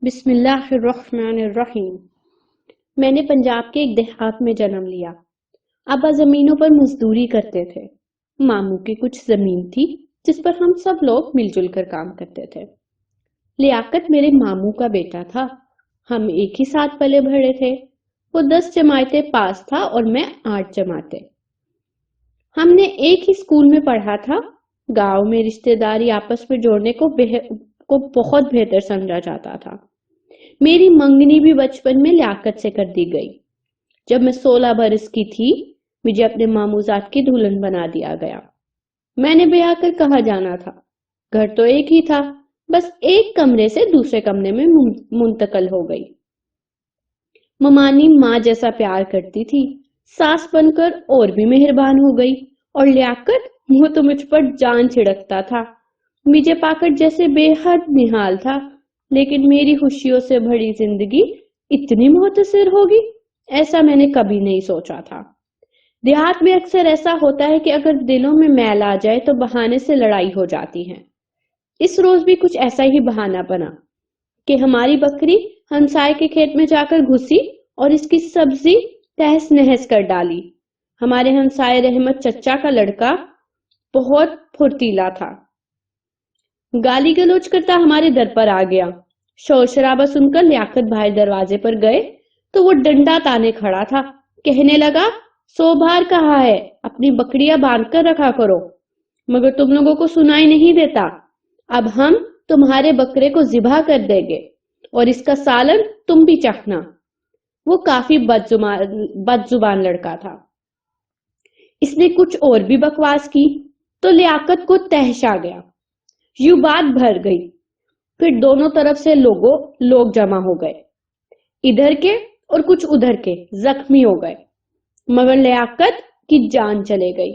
بسم اللہ الرحمن الرحیم۔ میں نے پنجاب کے ایک دیہات میں جنم لیا۔ ابا زمینوں پر مزدوری کرتے تھے۔ ماموں کی کچھ زمین تھی جس پر ہم سب لوگ مل جل کر کام کرتے تھے۔ لیاقت میرے ماموں کا بیٹا تھا۔ ہم ایک ہی ساتھ پلے بڑھے تھے۔ وہ 10 جماعتیں پاس تھا اور میں 8 جماعتیں۔ ہم نے ایک ہی اسکول میں پڑھا تھا۔ گاؤں میں رشتہ داری آپس میں جوڑنے کو بہت بہتر سمجھا جاتا تھا۔ میری منگنی بھی بچپن میں لیاقت سے کر دی گئی۔ جب میں 16 برس کی تھی مجھے اپنے ماموزاد کی دلہن بنا دیا گیا۔ میں نے بیاہ کر کہاں جانا تھا؟ گھر تو ایک ہی تھا، بس ایک کمرے سے دوسرے کمرے میں منتقل ہو گئی۔ ممانی ماں جیسا پیار کرتی تھی، ساس بن کر اور بھی مہربان ہو گئی، اور لیاقت وہ تو مجھ پر جان چھڑکتا تھا۔ مجھے پا کر جیسے بے حد نہال تھا، لیکن میری خوشیوں سے بھری زندگی اتنی مختصر ہوگی ایسا میں نے کبھی نہیں سوچا تھا۔ دیہات میں اکثر ایسا ہوتا ہے کہ اگر دلوں میں میل آ جائے تو بہانے سے لڑائی ہو جاتی ہے۔ اس روز بھی کچھ ایسا ہی بہانہ بنا کہ ہماری بکری ہمسائے کے کھیت میں جا کر گھسی اور اس کی سبزی تہس نہس کر ڈالی۔ ہمارے ہمسائے رحمت چچا کا لڑکا بہت پھرتیلا تھا، گالی گلوچ کرتا ہمارے در پر آ گیا۔ شور شرابہ سن کر لیاقت بھائی دروازے پر گئے تو وہ ڈنڈا تانے کھڑا تھا۔ کہنے لگا، 100 بار کہا ہے اپنی بکریاں باندھ کر رکھا کرو، مگر تم لوگوں کو سنائی نہیں دیتا۔ اب ہم تمہارے بکرے کو ذبح کر دیں گے اور اس کا سالن تم بھی چکھنا۔ وہ کافی بد زبان لڑکا تھا۔ اس نے کچھ اور بھی بکواس کی تو لیاقت کو تہش آ گیا۔ یوں بات بھر گئی۔ پھر دونوں طرف سے لوگ جمع ہو گئے، ادھر کے اور کچھ ادھر کے زخمی ہو گئے، مگر لیاقت کی جان چلے گئی۔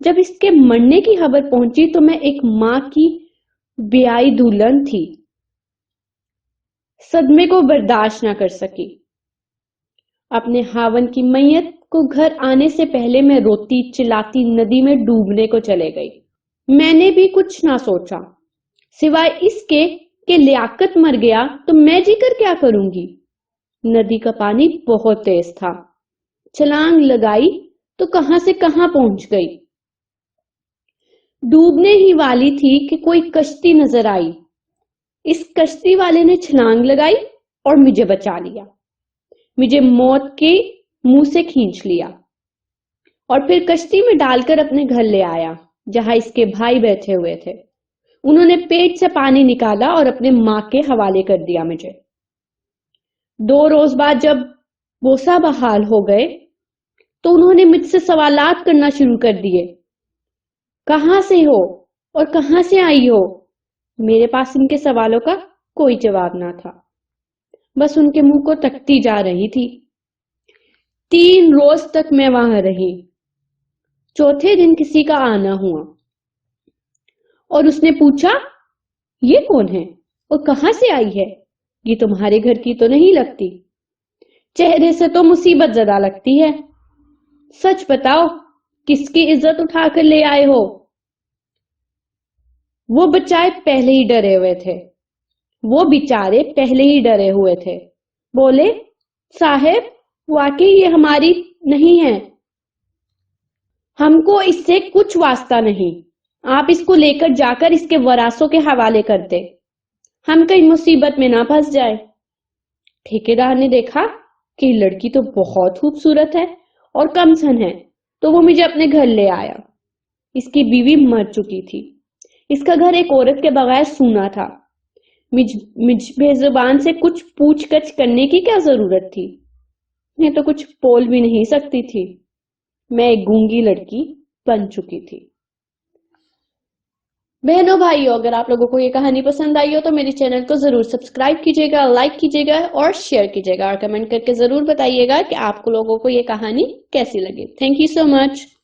جب اس کے مرنے کی خبر پہنچی تو میں ایک ماں کی بیائی دلہن تھی، صدمے کو برداشت نہ کر سکی۔ اپنے خاوند کی میت کو گھر آنے سے پہلے میں روتی چلاتی ندی میں ڈوبنے کو چلے گئی۔ میں نے بھی کچھ نہ سوچا سوائے اس کے کہ لیاقت مر گیا تو میں جی کر کیا کروں گی۔ ندی کا پانی بہت تیز تھا، چھلانگ لگائی تو کہاں سے کہاں پہنچ گئی۔ ڈوبنے ہی والی تھی کہ کوئی کشتی نظر آئی۔ اس کشتی والے نے چھلانگ لگائی اور مجھے بچا لیا، مجھے موت کے منہ سے کھینچ لیا اور پھر کشتی میں ڈال کر اپنے گھر لے آیا جہاں اس کے بھائی بیٹھے ہوئے تھے۔ انہوں نے پیٹ سے پانی نکالا اور اپنے ماں کے حوالے کر دیا مجھے۔ 2 روز بعد جب بوسا بحال ہو گئے تو انہوں نے مجھ سے سوالات کرنا شروع کر دیے۔ کہاں سے ہو اور کہاں سے آئی ہو؟ میرے پاس ان کے سوالوں کا کوئی جواب نہ تھا، بس ان کے منہ کو تکتی جا رہی تھی۔ 3 روز تک میں وہاں رہی۔ چوتھے دن کسی کا آنا ہوا اور اس نے پوچھا، یہ کون ہے اور کہاں سے آئی ہے؟ یہ تمہارے گھر کی تو نہیں لگتی، چہرے سے تو مصیبت زدہ لگتی ہے۔ سچ بتاؤ، کس کی عزت اٹھا کر لے آئے ہو؟ وہ بچارے پہلے ہی ڈرے ہوئے تھے۔ بولے، صاحب واقعی یہ ہماری نہیں ہے، ہم کو اس سے کچھ واسطہ نہیں، آپ اس کو لے کر جا کر اس کے وراثوں کے حوالے کر دے، ہم کہیں مصیبت میں نہ پھنس جائے۔ ٹھیکیدار نے دیکھا کہ لڑکی تو بہت خوبصورت ہے اور کم سن ہے تو وہ مجھے اپنے گھر لے آیا۔ اس کی بیوی مر چکی تھی، اس کا گھر ایک عورت کے بغیر سونا تھا۔ مجھ بے زبان سے کچھ پوچھ گچھ کرنے کی کیا ضرورت تھی؟ میں تو کچھ بول بھی نہیں سکتی تھی، میں ایک گونگی لڑکی بن چکی تھی۔ بہنوں بھائیوں، اگر آپ لوگوں کو یہ کہانی پسند آئی ہو تو میری چینل کو ضرور سبسکرائب کیجیے گا، لائک کیجیے گا اور شیئر کیجیے گا، اور کمنٹ کر کے ضرور بتائیے گا کہ آپ لوگوں کو یہ کہانی کیسی لگی۔ Thank you so much.